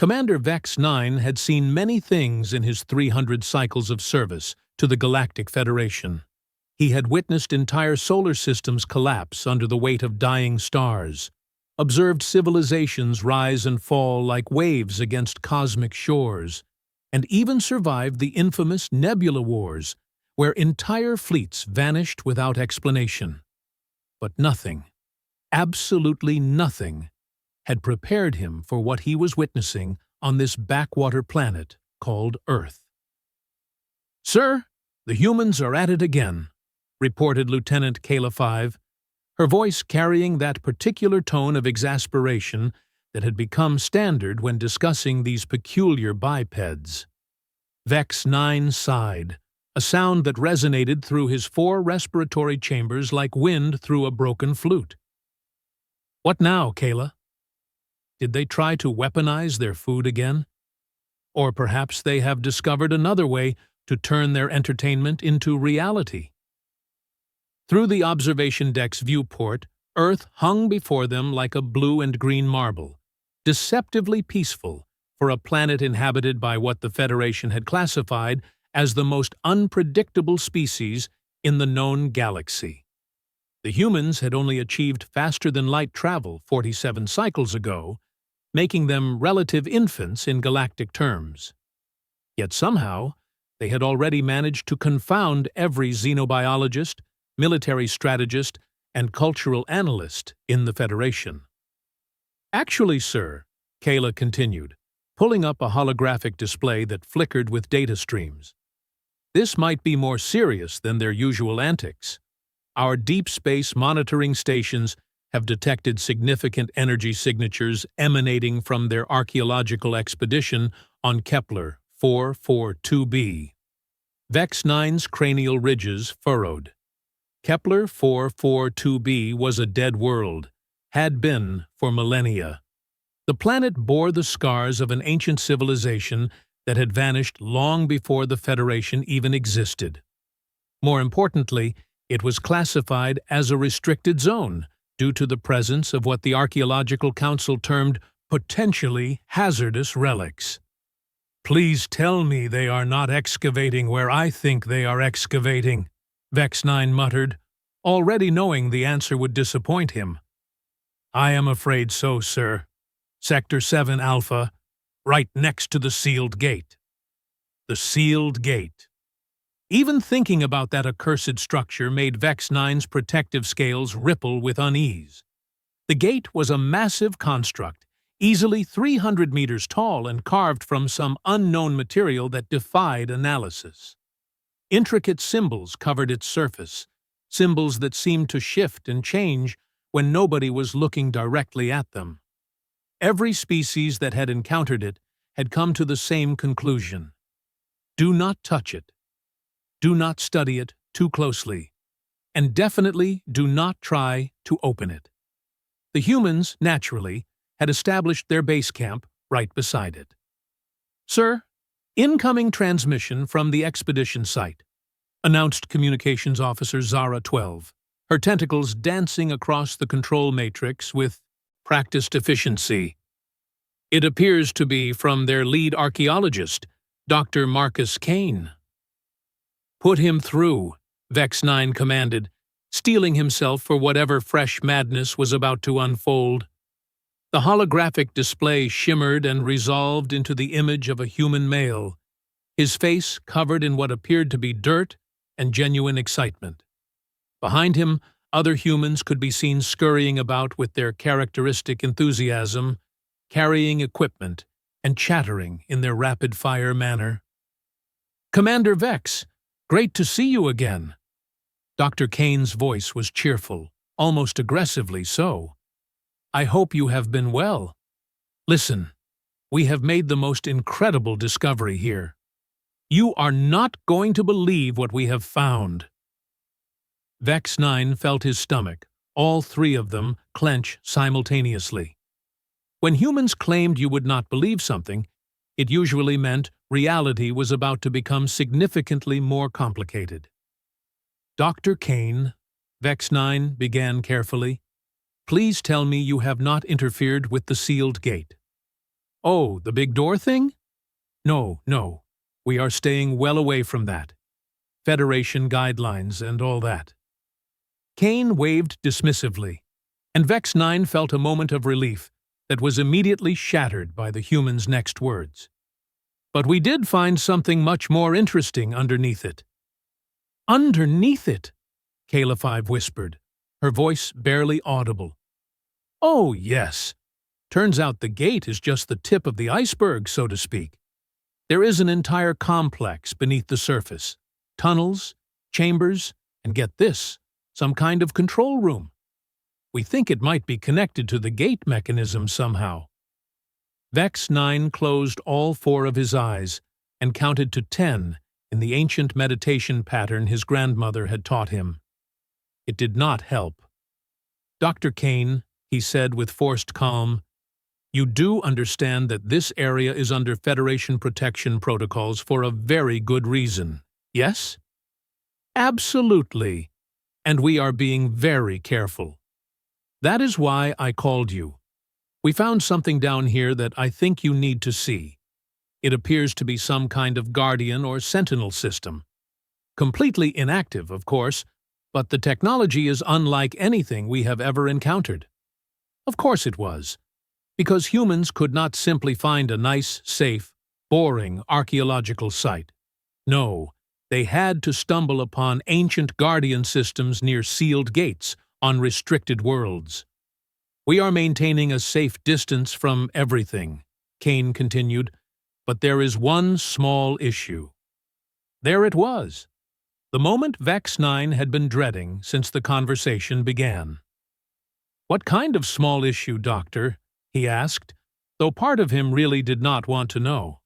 Commander Vex-9 had seen many things in his 300 cycles of service to the Galactic Federation. He had witnessed entire solar systems collapse under the weight of dying stars, observed civilizations rise and fall like waves against cosmic shores, and even survived the infamous Nebula Wars, where entire fleets vanished without explanation. But nothing, absolutely nothing, had prepared him for what he was witnessing on this backwater planet called Earth. "Sir, the humans are at it again," reported Lieutenant Kayla 5, her voice carrying that particular tone of exasperation that had become standard when discussing these peculiar bipeds. Vex-9 sighed, a sound that resonated through his 4 respiratory chambers like wind through a broken flute. "What now, Kayla? Did they try to weaponize their food again? Or perhaps they have discovered another way to turn their entertainment into reality?" Through the observation deck's viewport, Earth hung before them like a blue and green marble, deceptively peaceful for a planet inhabited by what the Federation had classified as the most unpredictable species in the known galaxy. The humans had only achieved faster-than-light travel 47 cycles ago, making them relative infants in galactic terms. Yet somehow, they had already managed to confound every xenobiologist, military strategist, and cultural analyst in the Federation. "Actually, sir," Kayla continued, pulling up a holographic display that flickered with data streams, "this might be more serious than their usual antics. Our deep space monitoring stations have detected significant energy signatures emanating from their archaeological expedition on Kepler 442b. Vex-9's cranial ridges furrowed. Kepler 442b was a dead world, had been for millennia. The planet bore the scars of an ancient civilization that had vanished long before the Federation even existed. More importantly, it was classified as a restricted zone due to the presence of what the Archaeological Council termed potentially hazardous relics. "Please tell me they are not excavating where I think they are excavating," Vex-9 muttered, already knowing the answer would disappoint him. "I am afraid so, sir. Sector 7 Alpha, right next to the sealed gate." The sealed gate. Even thinking about that accursed structure made Vex-9's protective scales ripple with unease. The gate was a massive construct, easily 300 meters tall and carved from some unknown material that defied analysis. Intricate symbols covered its surface, symbols that seemed to shift and change when nobody was looking directly at them. Every species that had encountered it had come to the same conclusion. Do not touch it. Do not study it too closely. And definitely do not try to open it. The humans, naturally, had established their base camp right beside it. "Sir, incoming transmission from the expedition site," announced Communications Officer Zara 12, her tentacles dancing across the control matrix with practiced efficiency. "It appears to be from their lead archaeologist, Dr. Marcus Kane." "Put him through," Vex-9 commanded, steeling himself for whatever fresh madness was about to unfold. The holographic display shimmered and resolved into the image of a human male, his face covered in what appeared to be dirt and genuine excitement. Behind him, other humans could be seen scurrying about with their characteristic enthusiasm, carrying equipment and chattering in their rapid-fire manner. "Commander Vex, great to see you again." Dr. Kane's voice was cheerful, almost aggressively so. "I hope you have been well. Listen, we have made the most incredible discovery here. You are not going to believe what we have found." Vex-9 felt his stomach, all 3 of them, clench simultaneously. When humans claimed you would not believe something, it usually meant reality was about to become significantly more complicated. "Dr. Kane," Vex-9 began carefully, "please tell me you have not interfered with the sealed gate." Oh, the big door thing? No, no. We are staying well away from that. Federation guidelines and all that. Kane waved dismissively, and Vex-9 felt a moment of relief that was immediately shattered by the human's next words. But we did find something much more interesting underneath it. Underneath it? Kayla 5 whispered, her voice barely audible. Oh, yes. Turns out the gate is just the tip of the iceberg, so to speak. There is an entire complex beneath the surface. Tunnels, chambers, and get this, some kind of control room. We think it might be connected to the gate mechanism somehow. Vex-9 closed all 4 of his eyes and counted to 10 in the ancient meditation pattern his grandmother had taught him. It did not help. Dr. Kane, he said with forced calm, you do understand that this area is under Federation protection protocols for a very good reason, yes? Absolutely. And we are being very careful. That is why I called you. We found something down here that I think you need to see. It appears to be some kind of Guardian or Sentinel system. Completely inactive, of course, but the technology is unlike anything we have ever encountered. Of course it was, because humans could not simply find a nice, safe, boring archaeological site. No, they had to stumble upon ancient Guardian systems near sealed gates on restricted worlds. We are maintaining a safe distance from everything, Kane continued, but there is one small issue. There it was, the moment Vex-9 had been dreading since the conversation began. What kind of small issue, Doctor? He asked, though part of him really did not want to know.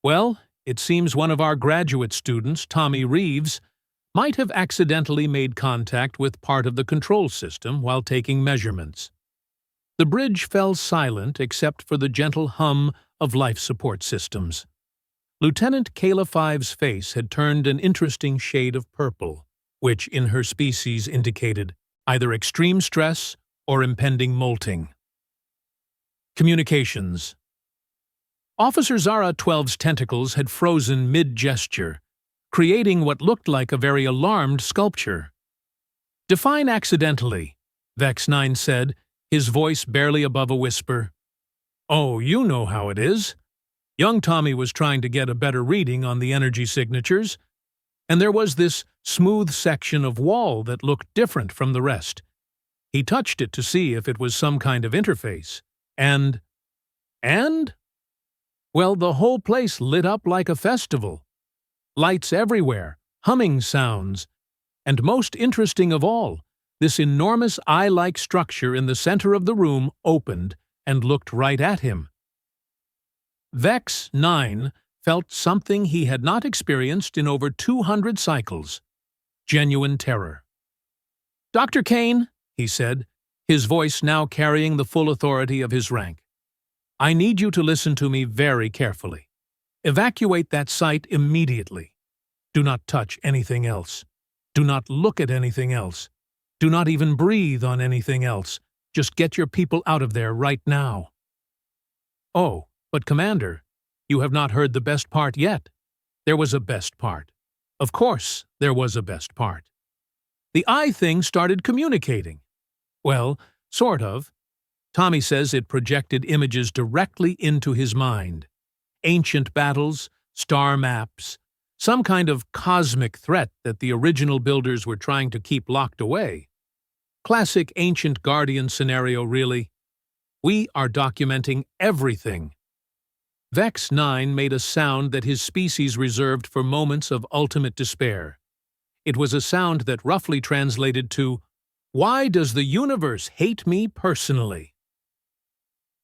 Well, it seems one of our graduate students, Tommy Reeves, might have accidentally made contact with part of the control system while taking measurements. The bridge fell silent except for the gentle hum of life support systems. Lieutenant Kayla 5's face had turned an interesting shade of purple, which in her species indicated either extreme stress or impending molting. Communications. Officer Zara 12's tentacles had frozen mid-gesture, creating what looked like a very alarmed sculpture. Define accidentally, Vex-9 said, his voice barely above a whisper. Oh, you know how it is. Young Tommy was trying to get a better reading on the energy signatures, and there was this smooth section of wall that looked different from the rest. He touched it to see if it was some kind of interface, and? Well, the whole place lit up like a festival. Lights everywhere, humming sounds, and most interesting of all, this enormous eye-like structure in the center of the room opened and looked right at him. Vex-9 felt something he had not experienced in over 200 cycles. Genuine terror. Dr. Kane, he said, his voice now carrying the full authority of his rank. I need you to listen to me very carefully. Evacuate that site immediately. Do not touch anything else. Do not look at anything else. Do not even breathe on anything else. Just get your people out of there right now. Oh, but Commander, you have not heard the best part yet. There was a best part. Of course, there was a best part. The eye thing started communicating. Well, sort of. Tommy says it projected images directly into his mind. Ancient battles, star maps, some kind of cosmic threat that the original builders were trying to keep locked away. Classic ancient Guardian scenario, really. We are documenting everything. Vex-9 made a sound that his species reserved for moments of ultimate despair. It was a sound that roughly translated to, "Why does the universe hate me personally?"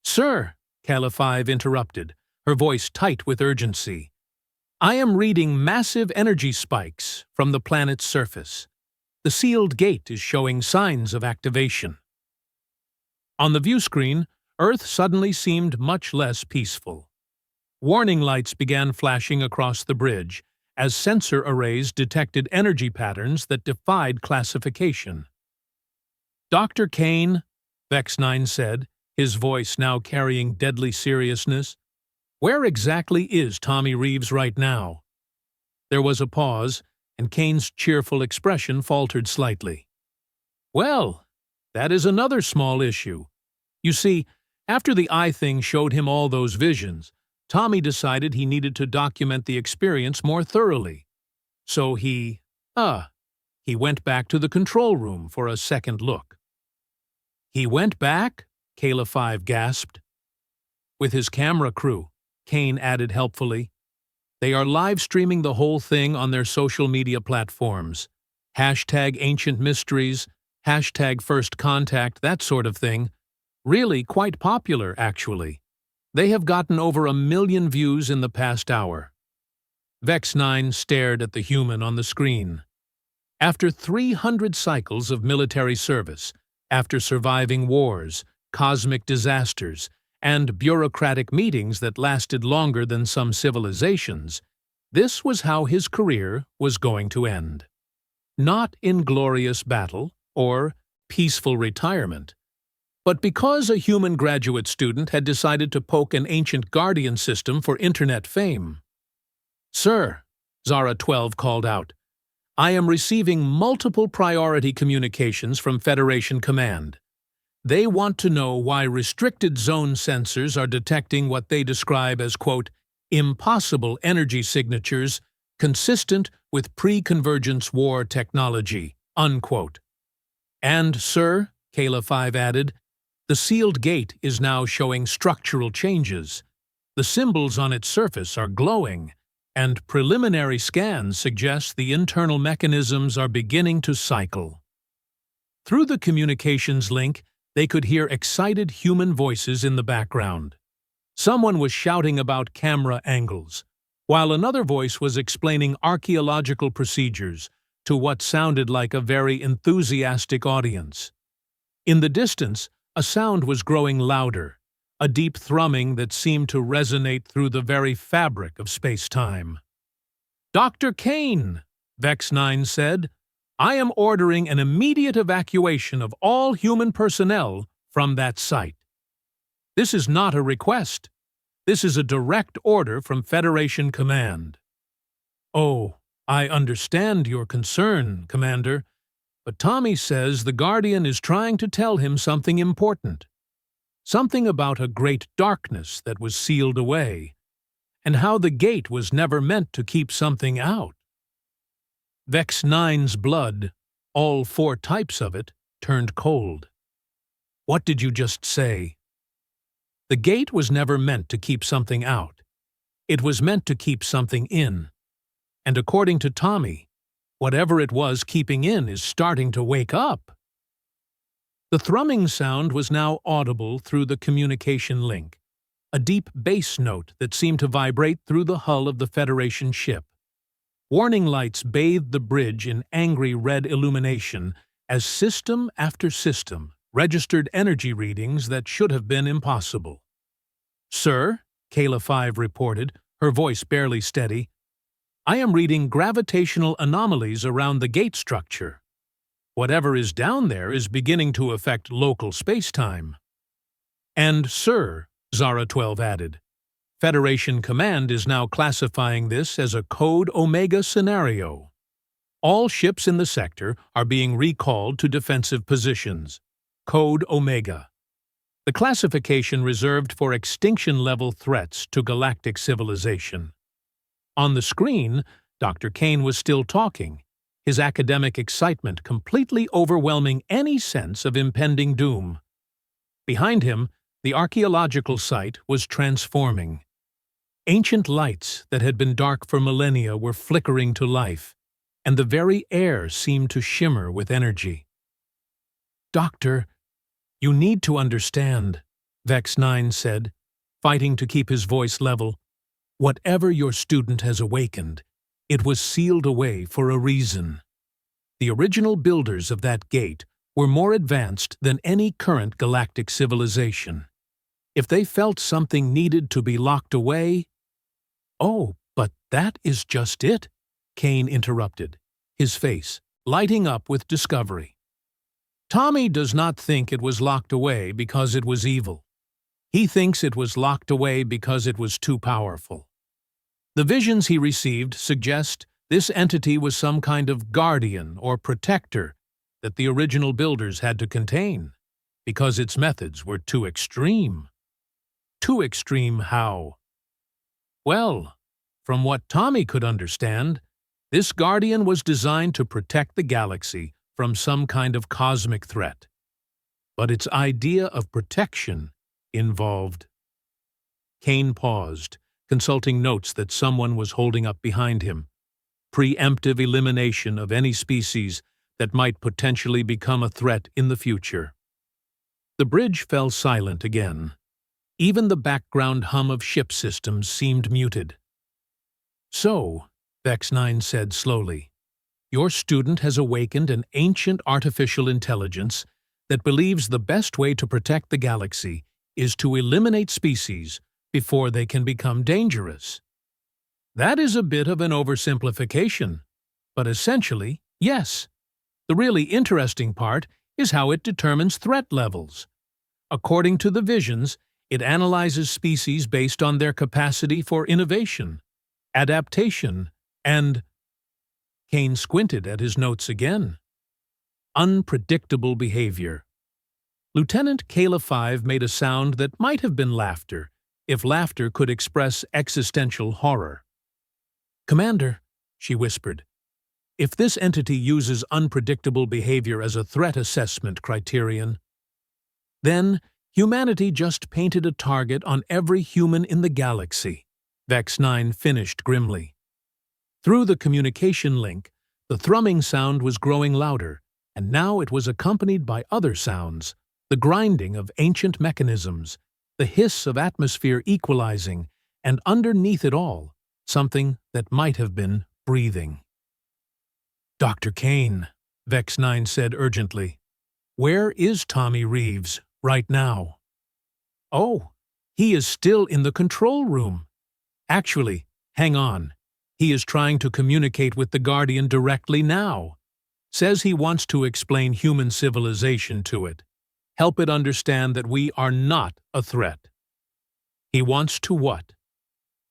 Sir, Kayla 5 interrupted, her voice tight with urgency. I am reading massive energy spikes from the planet's surface. The sealed gate is showing signs of activation. On the view screen, Earth suddenly seemed much less peaceful. Warning lights began flashing across the bridge as sensor arrays detected energy patterns that defied classification. Dr. Kane, Vex-9 said, his voice now carrying deadly seriousness. "Where exactly is Tommy Reeves right now?" There was a pause, and Kane's cheerful expression faltered slightly. "Well, that is another small issue. You see, after the eye thing showed him all those visions, Tommy decided he needed to document the experience more thoroughly. So he went back to the control room for a second look." "He went back?" Kayla 5 gasped. "With his camera crew," Kane added helpfully. "They are live-streaming the whole thing on their social media platforms. #Ancient Mysteries, #First Contact, that sort of thing. Really quite popular, actually. They have gotten over 1 million views in the past hour." Vex-9 stared at the human on the screen. After 300 cycles of military service, after surviving wars, cosmic disasters, and bureaucratic meetings that lasted longer than some civilizations, this was how his career was going to end. Not in glorious battle or peaceful retirement, but because a human graduate student had decided to poke an ancient guardian system for internet fame. "Sir," Zara 12 called out, "I am receiving multiple priority communications from Federation Command. They want to know why restricted zone sensors are detecting what they describe as, quote, impossible energy signatures consistent with pre-convergence war technology, unquote. And, sir," Kayla 5 added, "the sealed gate is now showing structural changes. The symbols on its surface are glowing, and preliminary scans suggest the internal mechanisms are beginning to cycle." Through the communications link, they could hear excited human voices in the background. Someone was shouting about camera angles, while another voice was explaining archaeological procedures to what sounded like a very enthusiastic audience. In the distance, a sound was growing louder, a deep thrumming that seemed to resonate through the very fabric of space-time. "Dr. Kane," Vex-9 said, "I am ordering an immediate evacuation of all human personnel from that site. This is not a request. This is a direct order from Federation Command." "Oh, I understand your concern, Commander, but Tommy says the Guardian is trying to tell him something important. Something about a great darkness that was sealed away, and how the gate was never meant to keep something out." Vex-9's blood, all 4 types of it, turned cold. "What did you just say?" "The gate was never meant to keep something out. It was meant to keep something in. And according to Tommy, whatever it was keeping in is starting to wake up." The thrumming sound was now audible through the communication link, a deep bass note that seemed to vibrate through the hull of the Federation ship. Warning lights bathed the bridge in angry red illumination as system after system registered energy readings that should have been impossible. "Sir," Kayla 5 reported, her voice barely steady, "I am reading gravitational anomalies around the gate structure. Whatever is down there is beginning to affect local spacetime." "And, sir," Zara 12 added, "Federation Command is now classifying this as a Code Omega scenario. All ships in the sector are being recalled to defensive positions. Code Omega. The classification reserved for extinction-level threats to galactic civilization." On the screen, Dr. Kane was still talking, his academic excitement completely overwhelming any sense of impending doom. Behind him, the archaeological site was transforming. Ancient lights that had been dark for millennia were flickering to life, and the very air seemed to shimmer with energy. "Doctor, you need to understand," Vex-9 said, fighting to keep his voice level. "Whatever your student has awakened, it was sealed away for a reason. The original builders of that gate were more advanced than any current galactic civilization. If they felt something needed to be locked away—" "Oh, but that is just it," Kane interrupted, his face lighting up with discovery. "Tommy does not think it was locked away because it was evil. He thinks it was locked away because it was too powerful. The visions he received suggest this entity was some kind of guardian or protector that the original builders had to contain, because its methods were too extreme. Too extreme how? Well, from what Tommy could understand, this guardian was designed to protect the galaxy from some kind of cosmic threat. But its idea of protection involved. Kane paused, consulting notes that someone was holding up behind him. Preemptive elimination of any species that might potentially become a threat in the future. The bridge fell silent again. Even the background hum of ship systems seemed muted. "So," Vex-9 said slowly, "your student has awakened an ancient artificial intelligence that believes the best way to protect the galaxy is to eliminate species before they can become dangerous." That is a bit of an oversimplification, but essentially, yes. The really interesting part is how it determines threat levels. According to the visions, it analyzes species based on their capacity for innovation, adaptation, and— Kane squinted at his notes again. Unpredictable behavior. Lieutenant Kayla 5 made a sound that might have been laughter, if laughter could express existential horror. "Commander," she whispered, "if this entity uses unpredictable behavior as a threat assessment criterion, then humanity just painted a target on every human in the galaxy," Vex-9 finished grimly. Through the communication link, the thrumming sound was growing louder, and now it was accompanied by other sounds, the grinding of ancient mechanisms, the hiss of atmosphere equalizing, and underneath it all, something that might have been breathing. "Dr. Kane," Vex-9 said urgently, "where is Tommy Reeves right now?" "Oh, he is still in the control room. Actually, hang on. He is trying to communicate with the Guardian directly now. Says he wants to explain human civilization to it. Help it understand that we are not a threat." He wants to what?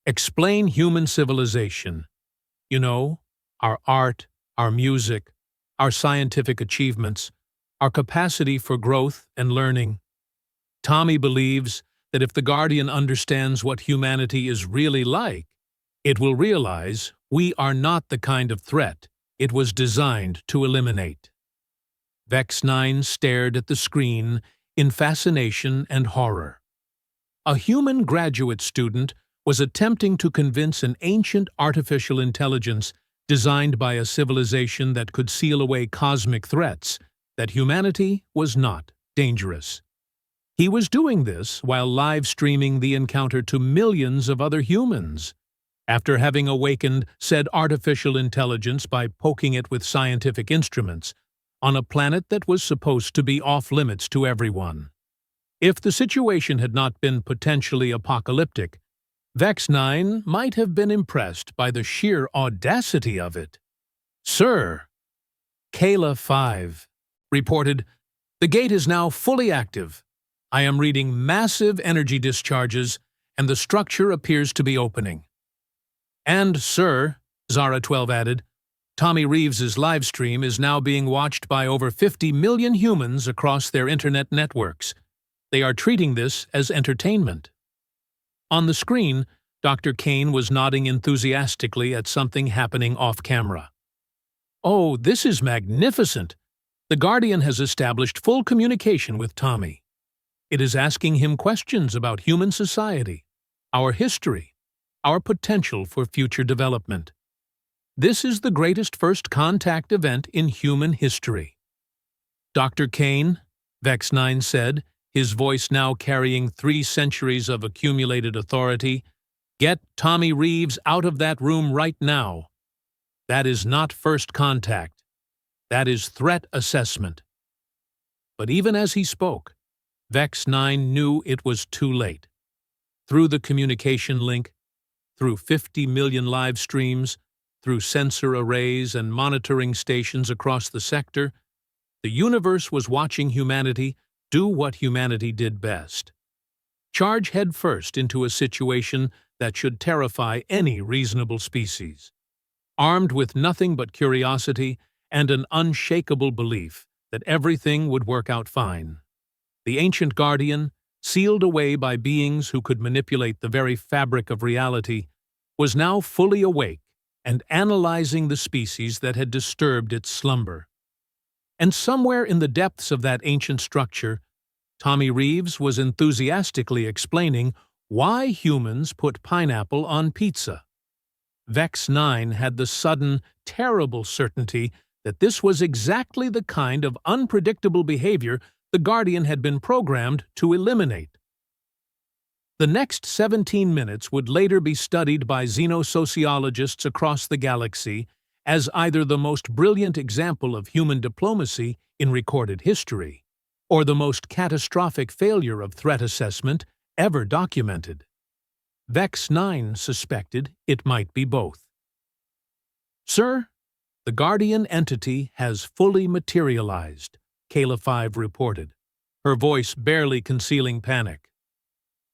Explain human civilization. You know, our art, our music, our scientific achievements, our capacity for growth and learning. Tommy believes that if the Guardian understands what humanity is really like, it will realize we are not the kind of threat it was designed to eliminate. Vex-9 stared at the screen in fascination and horror. A human graduate student was attempting to convince an ancient artificial intelligence designed by a civilization that could seal away cosmic threats that humanity was not dangerous. He was doing this while live streaming the encounter to millions of other humans. After having awakened said artificial intelligence by poking it with scientific instruments, on a planet that was supposed to be off-limits to everyone. If the situation had not been potentially apocalyptic, Vex-9 might have been impressed by the sheer audacity of it. "Sir," Kayla 5 reported, "the gate is now fully active. I am reading massive energy discharges, and the structure appears to be opening." "And, sir," Zara 12 added, "Tommy Reeves's live stream is now being watched by over 50 million humans across their internet networks. They are treating this as entertainment." On the screen, Dr. Kane was nodding enthusiastically at something happening off-camera. "Oh, this is magnificent! The Guardian has established full communication with Tommy. It is asking him questions about human society, our history, our potential for future development. This is the greatest first contact event in human history." "Dr. Kane," Vex-9 said, his voice now carrying 3 centuries of accumulated authority, "get Tommy Reeves out of that room right now. That is not first contact. That is threat assessment." But even as he spoke, Vex-9 knew it was too late. Through the communication link, through 50 million live streams, through sensor arrays and monitoring stations across the sector, the universe was watching humanity do what humanity did best. Charge headfirst into a situation that should terrify any reasonable species. Armed with nothing but curiosity and an unshakable belief that everything would work out fine, the ancient Guardian, sealed away by beings who could manipulate the very fabric of reality, was now fully awake and analyzing the species that had disturbed its slumber. And somewhere in the depths of that ancient structure, Tommy Reeves was enthusiastically explaining why humans put pineapple on pizza. Vex-9 had the sudden, terrible certainty that this was exactly the kind of unpredictable behavior the Guardian had been programmed to eliminate. The next 17 minutes would later be studied by xenosociologists across the galaxy as either the most brilliant example of human diplomacy in recorded history, or the most catastrophic failure of threat assessment ever documented. Vex-9 suspected it might be both. "Sir, the Guardian entity has fully materialized," Kayla 5 reported, her voice barely concealing panic.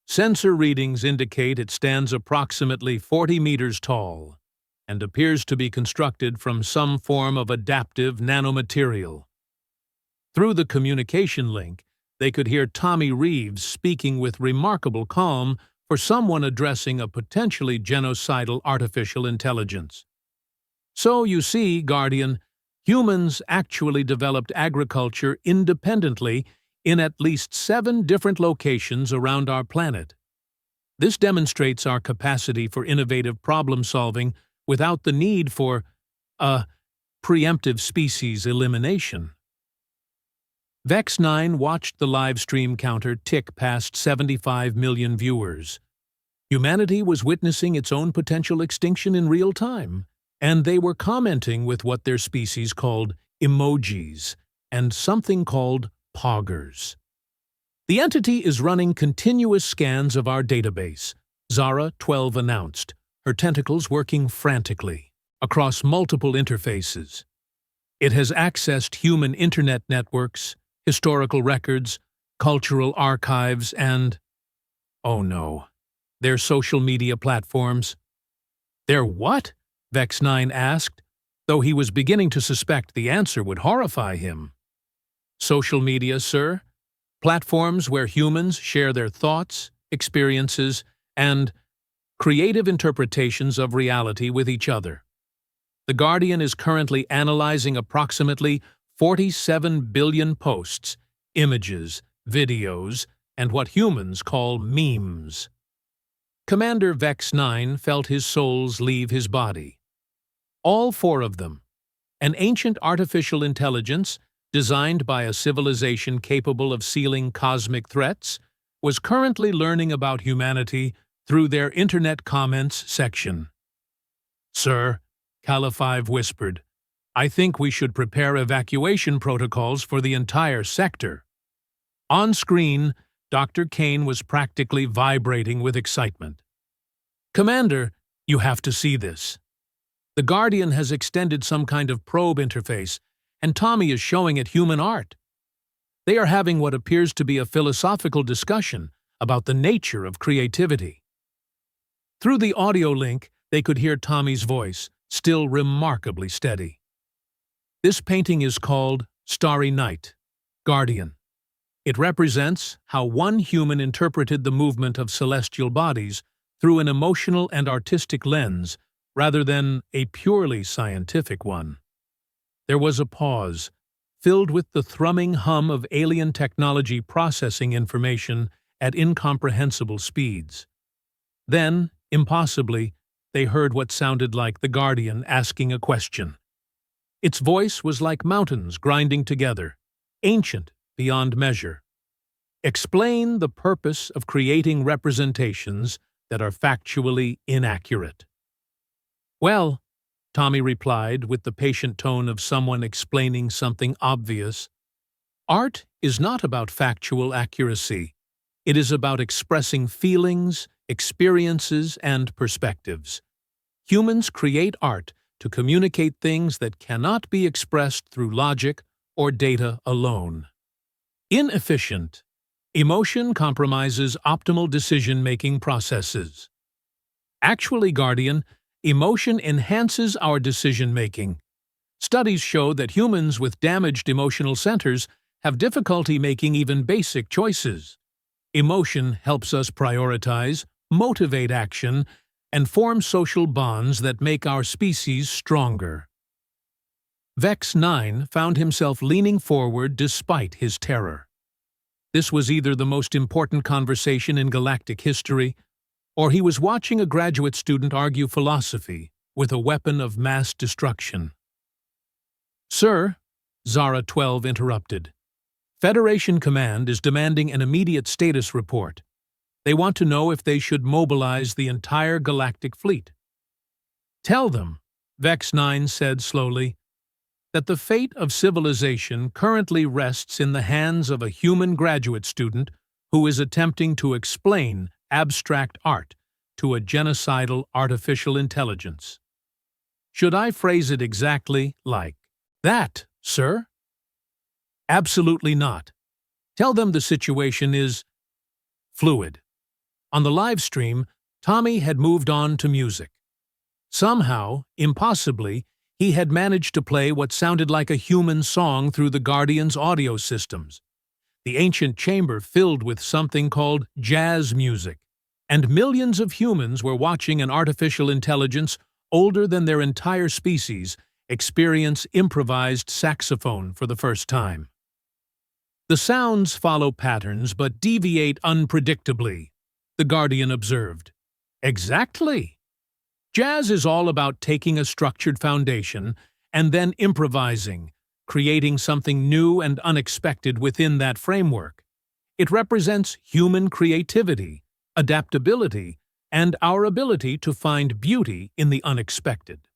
"Sensor readings indicate it stands approximately 40 meters tall and appears to be constructed from some form of adaptive nanomaterial." Through the communication link, they could hear Tommy Reeves speaking with remarkable calm for someone addressing a potentially genocidal artificial intelligence. "So, you see, Guardian, humans actually developed agriculture independently in at least 7 different locations around our planet. This demonstrates our capacity for innovative problem-solving without the need for, preemptive species elimination." Vex-9 watched the live stream counter tick past 75 million viewers. Humanity was witnessing its own potential extinction in real time, and they were commenting with what their species called emojis and something called poggers. "The entity is running continuous scans of our database," Zara 12 announced, her tentacles working frantically across multiple interfaces. "It has accessed human internet networks, historical records, cultural archives, and, oh no, their social media platforms." "Their what?" Vex-9 asked, though he was beginning to suspect the answer would horrify him. "Social media, sir. Platforms where humans share their thoughts, experiences, and creative interpretations of reality with each other. The Guardian is currently analyzing approximately 47 billion posts, images, videos, and what humans call memes." Commander Vex-9 felt his souls leave his body. All 4 of them. An ancient artificial intelligence, designed by a civilization capable of sealing cosmic threats, was currently learning about humanity through their internet comments section. "Sir," Kala 5 whispered, "I think we should prepare evacuation protocols for the entire sector." On screen, Dr. Kane was practically vibrating with excitement. "Commander, you have to see this. The Guardian has extended some kind of probe interface, and Tommy is showing it human art. They are having what appears to be a philosophical discussion about the nature of creativity." Through the audio link, they could hear Tommy's voice, still remarkably steady. "This painting is called Starry Night, Guardian. It represents how one human interpreted the movement of celestial bodies through an emotional and artistic lens rather than a purely scientific one." There was a pause, filled with the thrumming hum of alien technology processing information at incomprehensible speeds. Then, impossibly, they heard what sounded like the Guardian asking a question. Its voice was like mountains grinding together, ancient beyond measure. "Explain the purpose of creating representations that are factually inaccurate." "Well," Tommy replied with the patient tone of someone explaining something obvious, "art is not about factual accuracy. It is about expressing feelings, experiences, and perspectives. Humans create art to communicate things that cannot be expressed through logic or data alone." Inefficient, Emotion compromises optimal decision-making processes. Actually, Guardian, emotion enhances our decision-making. Studies show that humans with damaged emotional centers have difficulty making even basic choices. Emotion helps us prioritize, motivate action, and form social bonds that make our species stronger. Vex-9 found himself leaning forward despite his terror. This was either the most important conversation in galactic history, or he was watching a graduate student argue philosophy with a weapon of mass destruction. "Sir," Zara 12 interrupted, "Federation Command is demanding an immediate status report. They want to know if they should mobilize the entire galactic fleet." "Tell them," Vex-9 said slowly, "that the fate of civilization currently rests in the hands of a human graduate student who is attempting to explain abstract art to a genocidal artificial intelligence." "Should I phrase it exactly like that, sir?" "Absolutely not. Tell them the situation is fluid." On the live stream, Tommy had moved on to music. Somehow, impossibly, he had managed to play what sounded like a human song through the Guardian's audio systems. The ancient chamber filled with something called jazz music, and millions of humans were watching an artificial intelligence older than their entire species experience improvised saxophone for the first time. "The sounds follow patterns but deviate unpredictably," the Guardian observed. "Exactly. Jazz is all about taking a structured foundation and then improvising, creating something new and unexpected within that framework. It represents human creativity, adaptability, and our ability to find beauty in the unexpected.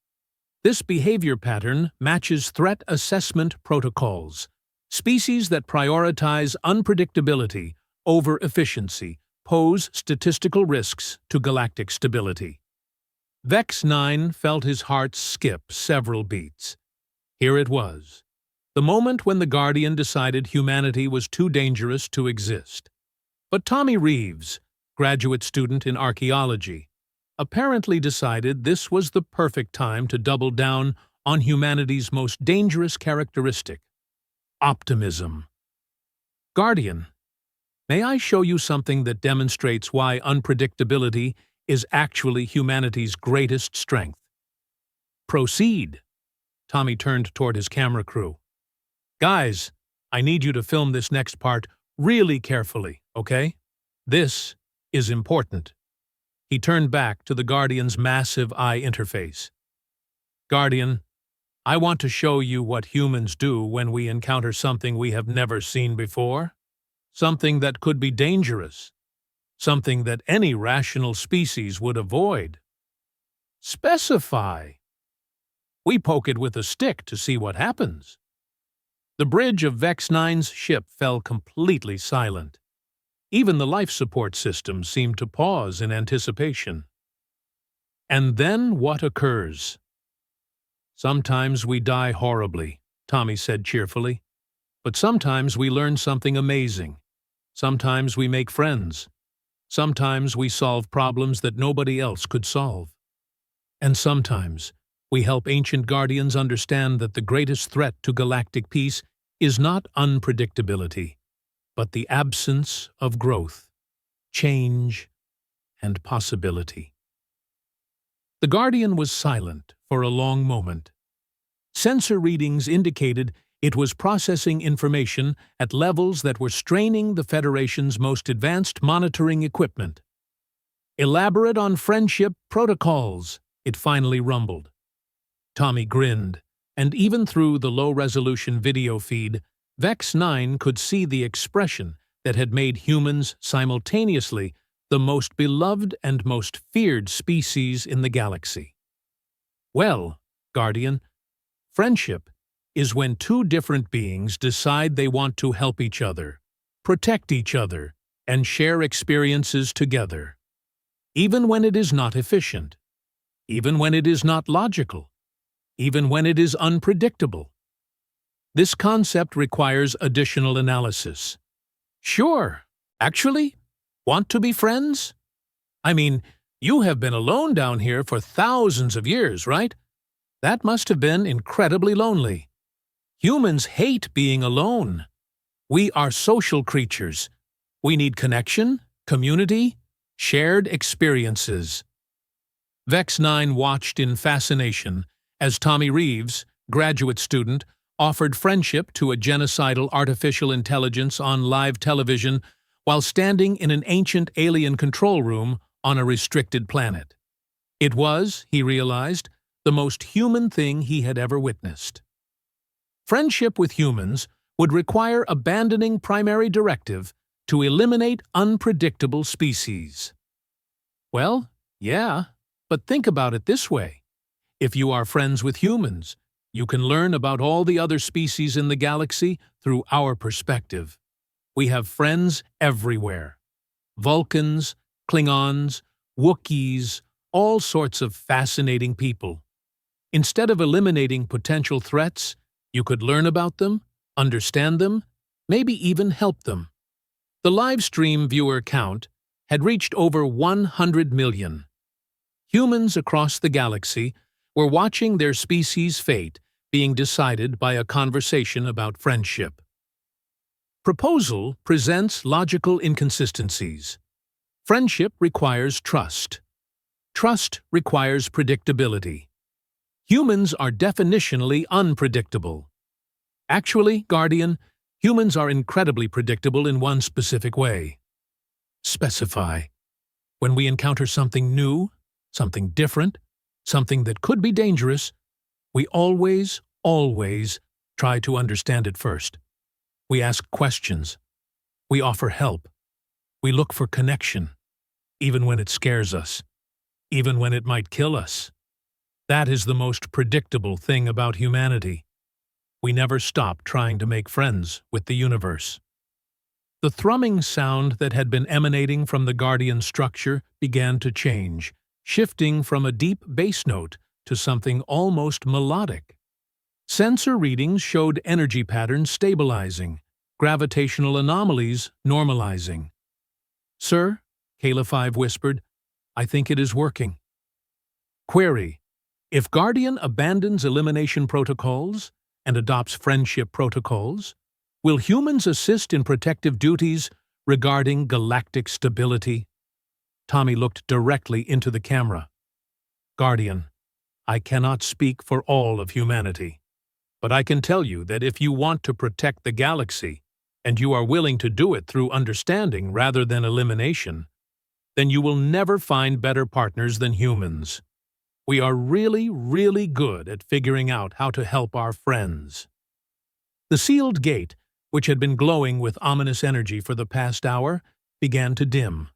This behavior pattern matches threat assessment protocols. Species that prioritize unpredictability over efficiency pose statistical risks to galactic stability." Vex-9 felt his heart skip several beats. Here it was, the moment when the Guardian decided humanity was too dangerous to exist. But Tommy Reeves, graduate student in archaeology, apparently decided this was the perfect time to double down on humanity's most dangerous characteristic: optimism. "Guardian, may I show you something that demonstrates why unpredictability is actually humanity's greatest strength?" "Proceed." Tommy turned toward his camera crew. "Guys, I need you to film this next part really carefully, okay? This is important." He turned back to the Guardian's massive eye interface. "Guardian, I want to show you what humans do when we encounter something we have never seen before. Something that could be dangerous. Something that any rational species would avoid." "Specify." "We poke it with a stick to see what happens." The bridge of Vex-9's ship fell completely silent. Even the life support system seemed to pause in anticipation. And then what occurs? "Sometimes we die horribly," Tommy said cheerfully. "But sometimes we learn something amazing. Sometimes we make friends. Sometimes we solve problems that nobody else could solve. And sometimes we help ancient Guardians understand that the greatest threat to galactic peace is not unpredictability, but the absence of growth, change, and possibility." The Guardian was silent for a long moment. Sensor readings indicated it was processing information at levels that were straining the Federation's most advanced monitoring equipment. "Elaborate on friendship protocols," it finally rumbled. Tommy grinned, and even through the low-resolution video feed, Vex-9 could see the expression that had made humans simultaneously the most beloved and most feared species in the galaxy. "Well, Guardian, friendship is when two different beings decide they want to help each other, protect each other, and share experiences together. Even when it is not efficient. Even when it is not logical. Even when it is unpredictable. This concept requires additional analysis." "Sure," Actually? Want to be friends? I mean, you have been alone down here for thousands of years, right? That must have been incredibly lonely. Humans hate being alone. We are social creatures. We need connection, community, shared experiences. Vex-9 watched in fascination as Tommy Reeves, graduate student, offered friendship to a genocidal artificial intelligence on live television while standing in an ancient alien control room on a restricted planet. It was, he realized, the most human thing he had ever witnessed. Friendship with humans would require abandoning primary directive to eliminate unpredictable species. Well, yeah, but think about it this way. If you are friends with humans, you can learn about all the other species in the galaxy through our perspective. We have friends everywhere. Vulcans, Klingons, Wookiees, all sorts of fascinating people. Instead of eliminating potential threats, you could learn about them, understand them, maybe even help them. The live stream viewer count had reached over 100 million. Humans across the galaxy were watching their species' fate being decided by a conversation about friendship. Proposal presents logical inconsistencies. Friendship requires trust. Trust requires predictability. Humans are definitionally unpredictable. Actually, Guardian, humans are incredibly predictable in one specific way. Specify. When we encounter something new, something different, something that could be dangerous, we always try to understand it first. We ask questions. We offer help. We look for connection, even when it scares us, even when it might kill us. That is the most predictable thing about humanity. We never stop trying to make friends with the universe. The thrumming sound that had been emanating from the Guardian structure began to change, shifting from a deep bass note to something almost melodic. Sensor readings showed energy patterns stabilizing, gravitational anomalies normalizing. "Sir," Kayla-5 whispered, "I think it is working." Query: if Guardian abandons elimination protocols and adopts friendship protocols, will humans assist in protective duties regarding galactic stability? Tommy looked directly into the camera. Guardian, I cannot speak for all of humanity, but I can tell you that if you want to protect the galaxy, and you are willing to do it through understanding rather than elimination, then you will never find better partners than humans. We are really good at figuring out how to help our friends. The sealed gate, which had been glowing with ominous energy for the past hour, began to dim.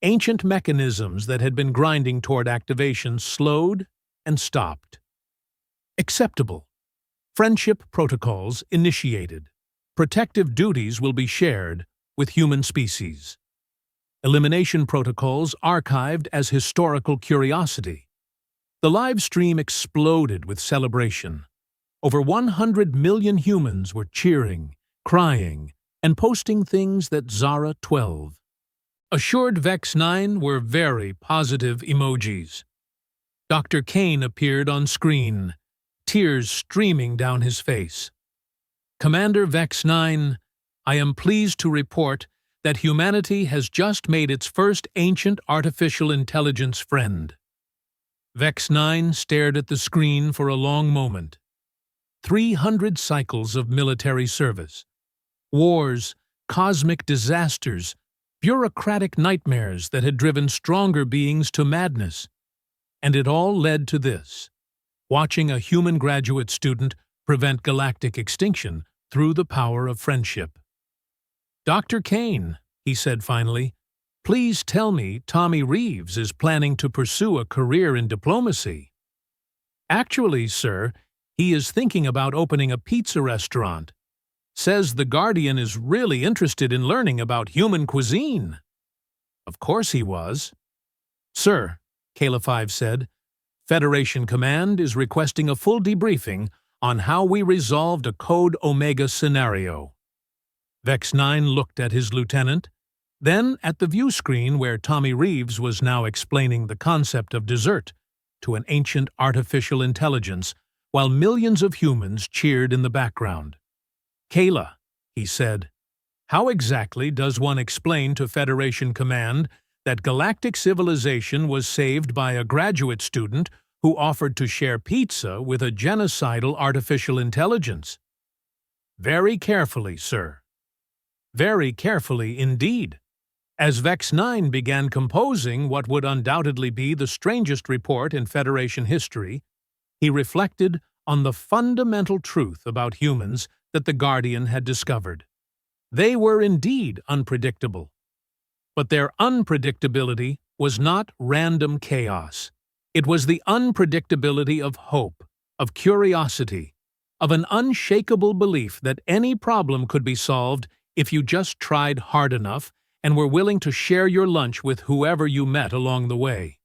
Ancient mechanisms that had been grinding toward activation slowed and stopped. Acceptable. Friendship protocols initiated. Protective duties will be shared with human species. Elimination protocols archived as historical curiosity. The live stream exploded with celebration. Over 100 million humans were cheering, crying, and posting things that Zara 12 assured Vex-9 were very positive emojis. Dr. Kane appeared on screen, tears streaming down his face. Commander Vex-9, I am pleased to report that humanity has just made its first ancient artificial intelligence friend. Vex-9 stared at the screen for a long moment. 300 cycles of military service. Wars, cosmic disasters, bureaucratic nightmares that had driven stronger beings to madness. And it all led to this: watching a human graduate student prevent galactic extinction through the power of friendship. Dr. Kane, he said finally, please tell me Tommy Reeves is planning to pursue a career in diplomacy. Actually, sir, he is thinking about opening a pizza restaurant. Says the Guardian is really interested in learning about human cuisine. Of course he was. Sir, Kayla-5 said, Federation Command is requesting a full debriefing on how we resolved a Code Omega scenario. Vex-9 looked at his lieutenant, Then, at the view screen where Tommy Reeves was now explaining the concept of dessert to an ancient artificial intelligence, while millions of humans cheered in the background. "Kayla," he said, "how exactly does one explain to Federation Command that galactic civilization was saved by a graduate student who offered to share pizza with a genocidal artificial intelligence?" "Very carefully, sir. Very carefully indeed." As Vex-9 began composing what would undoubtedly be the strangest report in Federation history, he reflected on the fundamental truth about humans that the Guardian had discovered. They were indeed unpredictable. But their unpredictability was not random chaos. It was the unpredictability of hope, of curiosity, of an unshakable belief that any problem could be solved if you just tried hard enough and were willing to share your lunch with whoever you met along the way.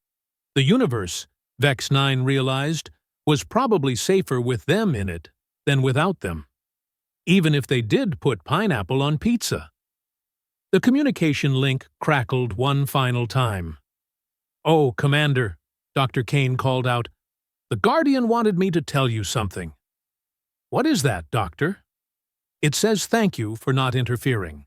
The universe, Vex-9 realized, was probably safer with them in it than without them, even if they did put pineapple on pizza. The communication link crackled one final time. "Oh, Commander," Dr. Kane called out, "the Guardian wanted me to tell you something." "What is that, Doctor?" "It says thank you for not interfering.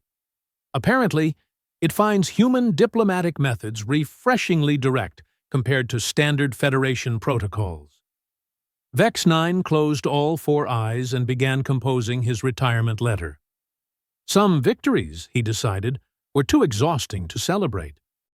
Apparently, it finds human diplomatic methods refreshingly direct compared to standard Federation protocols." Vex-9 closed all four eyes and began composing his retirement letter. Some victories, he decided, were too exhausting to celebrate.